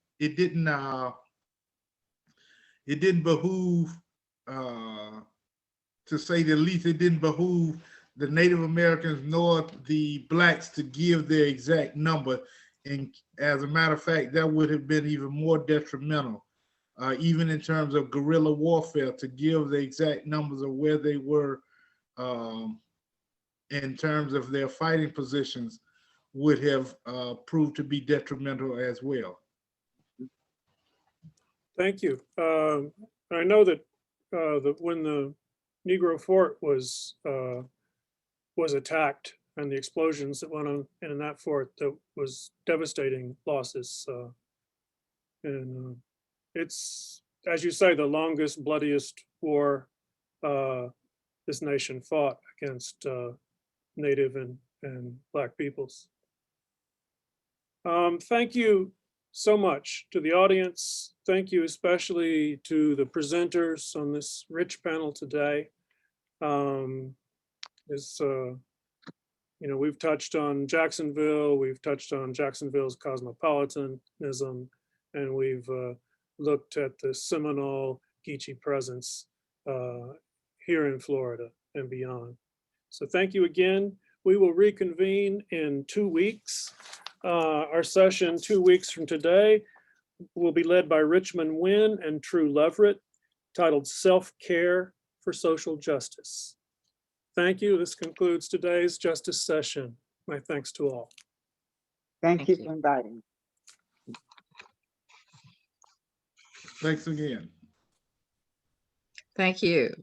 behoove, to say the least, it didn't behoove the Native Americans nor the Blacks to give their exact number. And as a matter of fact, that would have been even more detrimental, even in terms of guerrilla warfare, to give the exact numbers of where they were in terms of their fighting positions would have proved to be detrimental as well. Thank you. I know that when the Negro Fort was attacked and the explosions that went on in that fort, that was devastating losses. And it's, as you say, the longest, bloodiest war this nation fought against Native and Black peoples. Thank you so much to the audience. Thank you especially to the presenters on this rich panel today. We've touched on Jacksonville, we've touched on Jacksonville's cosmopolitanism, and we've looked at the Seminole Geechee presence here in Florida and beyond. So thank you again. We will reconvene in 2 weeks. Our session 2 weeks from today will be led by Richmond Wynn and True Leverett, titled Self-Care for Social Justice. Thank you. This concludes today's justice session. My thanks to all. Thank you for inviting me. Thanks again. Thank you.